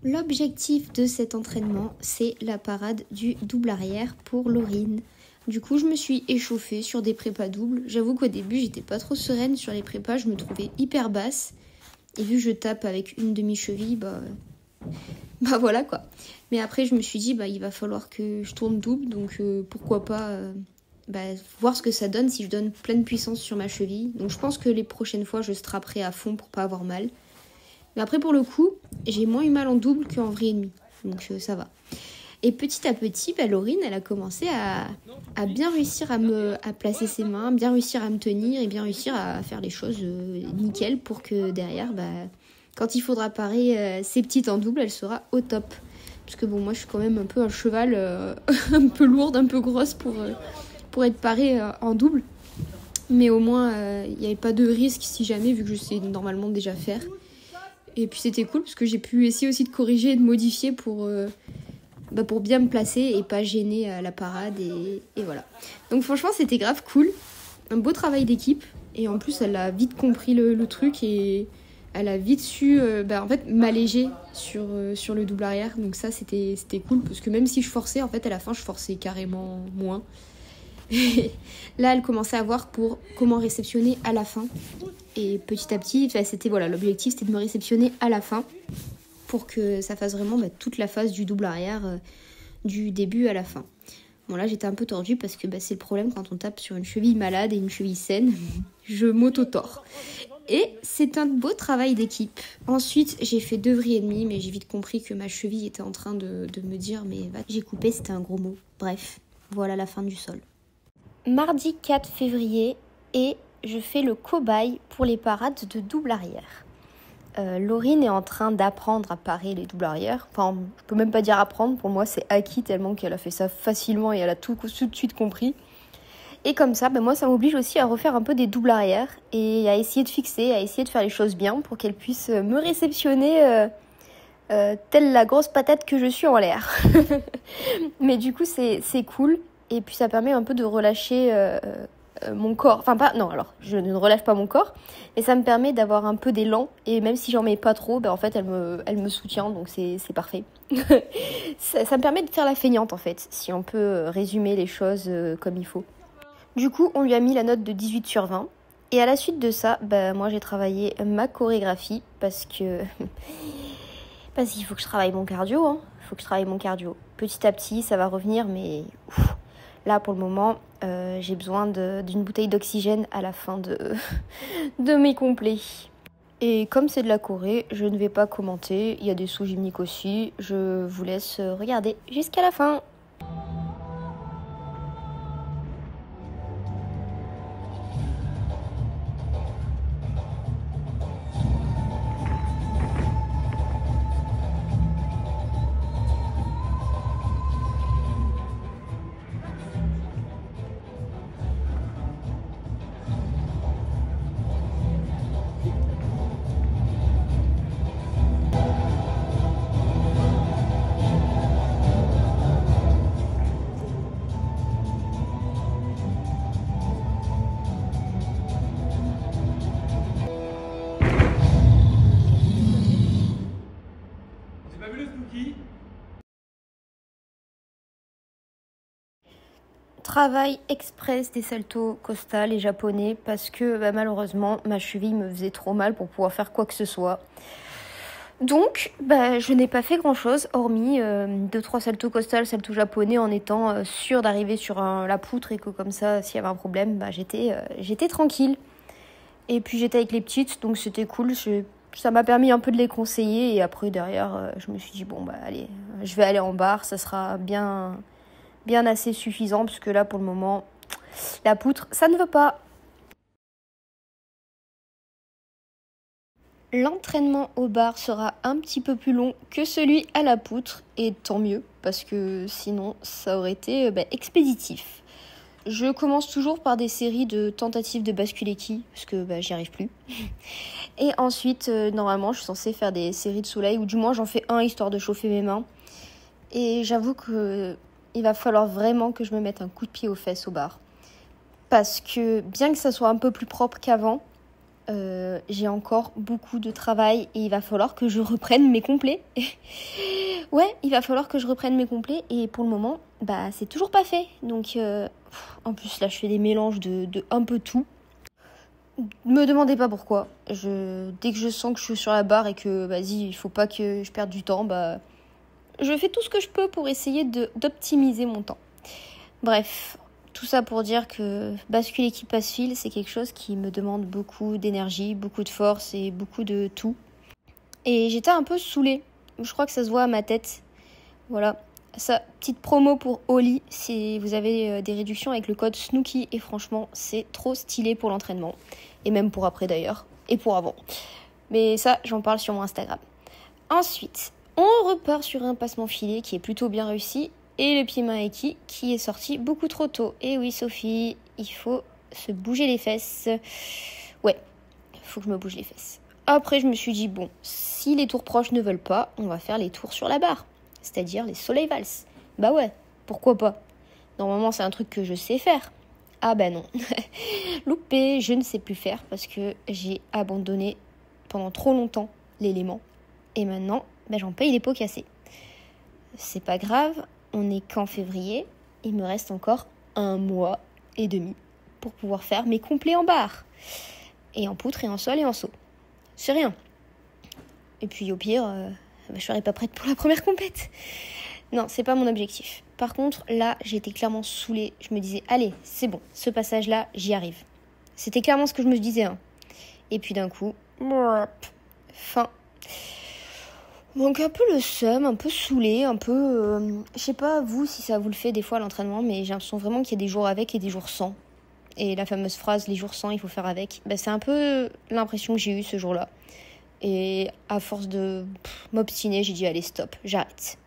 L'objectif de cet entraînement, c'est la parade du double arrière pour Laurine. Du coup, je me suis échauffée sur des prépas doubles. J'avoue qu'au début, j'étais pas trop sereine sur les prépas, je me trouvais hyper basse. Et vu que je tape avec une demi-cheville, bah voilà quoi. Mais après, je me suis dit, il va falloir que je tourne double, donc pourquoi pas voir ce que ça donne si je donne pleine puissance sur ma cheville. Donc je pense que les prochaines fois, je strapperai à fond pour pas avoir mal. Mais après, pour le coup, j'ai moins eu mal en double qu'en vrai et demi. Donc ça va. Et petit à petit, Laurine, elle a commencé à bien réussir à placer ses mains, bien réussir à me tenir et bien réussir à faire les choses nickel pour que derrière, quand il faudra parer ses petites en double, elle sera au top. Parce que bon, moi, je suis quand même un peu un cheval un peu lourde, un peu grosse pour être parée en double. Mais au moins, il n'y avait pas de risque si jamais, vu que je sais normalement déjà faire. Et puis c'était cool parce que j'ai pu essayer aussi de corriger et de modifier pour bien me placer et pas gêner la parade et voilà. Donc franchement c'était grave cool, un beau travail d'équipe et en plus elle a vite compris le truc et elle a vite su m'alléger sur le double arrière. Donc ça c'était cool parce que même si je forçais, en fait à la fin je forçais carrément moins. Et là elle commençait à voir pour comment réceptionner à la fin. Et petit à petit, l'objectif c'était de me réceptionner à la fin pour que ça fasse vraiment toute la phase du double arrière du début à la fin. Bon là j'étais un peu tordue parce que c'est le problème quand on tape sur une cheville malade et une cheville saine, je m'auto-tords. Et c'est un beau travail d'équipe. Ensuite j'ai fait 2 vrilles et demi, mais j'ai vite compris que ma cheville était en train de me dire j'ai coupé, c'était un gros mot. Bref, voilà la fin du sol. Mardi 4 février et je fais le cobaye pour les parades de double arrière. Laurine est en train d'apprendre à parer les doubles arrière. Enfin, je peux même pas dire apprendre, pour moi c'est acquis tellement qu'elle a fait ça facilement et elle a tout de suite compris. Et comme ça, moi ça m'oblige aussi à refaire un peu des doubles arrière et à essayer de fixer, à essayer de faire les choses bien pour qu'elle puisse me réceptionner telle la grosse patate que je suis en l'air. Mais du coup c'est cool et puis ça permet un peu de relâcher mon corps. Je ne relâche pas mon corps, mais ça me permet d'avoir un peu d'élan et même si j'en mets pas trop, en fait elle me soutient, donc c'est parfait. ça me permet de faire la feignante en fait, si on peut résumer les choses comme il faut. Du coup, on lui a mis la note de 18 sur 20 et à la suite de ça, moi j'ai travaillé ma chorégraphie parce qu'il faut que je travaille mon cardio, hein. Il faut que je travaille mon cardio. Petit à petit, ça va revenir, mais là, pour le moment, j'ai besoin d'une bouteille d'oxygène à la fin de mes complets. Et comme c'est de la choré, je ne vais pas commenter. Il y a des sous gymniques aussi. Je vous laisse regarder jusqu'à la fin. Travail express des saltos costales et japonais parce que malheureusement ma cheville me faisait trop mal pour pouvoir faire quoi que ce soit. Donc je n'ai pas fait grand chose hormis 2-3 saltos costales, saltos japonais en étant sûre d'arriver sur la poutre et que comme ça s'il y avait un problème j'étais tranquille. Et puis j'étais avec les petites donc c'était cool, ça m'a permis un peu de les conseiller et après derrière je me suis dit allez, je vais aller en barre, ça sera bien assez suffisant parce que là pour le moment la poutre ça ne veut pas. L'entraînement au bar sera un petit peu plus long que celui à la poutre et tant mieux parce que sinon ça aurait été expéditif. Je commence toujours par des séries de tentatives de basculer qui parce que j'y arrive plus. Et ensuite normalement je suis censée faire des séries de soleil ou du moins j'en fais un histoire de chauffer mes mains. Et j'avoue que il va falloir vraiment que je me mette un coup de pied aux fesses au bar. Parce que bien que ça soit un peu plus propre qu'avant, j'ai encore beaucoup de travail et il va falloir que je reprenne mes complets. Ouais, il va falloir que je reprenne mes complets et pour le moment, c'est toujours pas fait. Donc, en plus là, je fais des mélanges de un peu tout. Me demandez pas pourquoi. Dès que je sens que je suis sur la barre et que, vas-y, il faut pas que je perde du temps, je fais tout ce que je peux pour essayer d'optimiser mon temps. Bref, tout ça pour dire que basculer qui passe fil, c'est quelque chose qui me demande beaucoup d'énergie, beaucoup de force et beaucoup de tout. Et j'étais un peu saoulée. Je crois que ça se voit à ma tête. Voilà. Ça, petite promo pour Oli, si vous avez des réductions avec le code Snooki. Et franchement, c'est trop stylé pour l'entraînement. Et même pour après d'ailleurs. Et pour avant. Mais ça, j'en parle sur mon Instagram. Ensuite, on repart sur un passement filet qui est plutôt bien réussi. Et le pied main Aiki qui est sorti beaucoup trop tôt. Et oui, Sophie, il faut se bouger les fesses. Ouais, il faut que je me bouge les fesses. Après, je me suis dit, bon, si les tours proches ne veulent pas, on va faire les tours sur la barre. C'est-à-dire les soleil valses. Bah ouais, pourquoi pas? Normalement, c'est un truc que je sais faire. Ah bah non. Loupé, je ne sais plus faire parce que j'ai abandonné pendant trop longtemps l'élément. Et maintenant, j'en paye les pots cassés. C'est pas grave, on n'est qu'en février. Il me reste encore 1 mois et demi pour pouvoir faire mes complets en barre. Et en poutre et en sol et en saut. C'est rien. Et puis au pire, je serai pas prête pour la première compète. Non, c'est pas mon objectif. Par contre, là, j'étais clairement saoulée. Je me disais, allez, c'est bon, ce passage-là, j'y arrive. C'était clairement ce que je me disais. Et puis d'un coup, fin. Donc un peu le seum, un peu saoulée, un peu... je sais pas, vous, si ça vous le fait des fois à l'entraînement, mais j'ai l'impression vraiment qu'il y a des jours avec et des jours sans. Et la fameuse phrase, les jours sans, il faut faire avec. C'est un peu l'impression que j'ai eue ce jour-là. Et à force de m'obstiner, j'ai dit, allez, stop, j'arrête.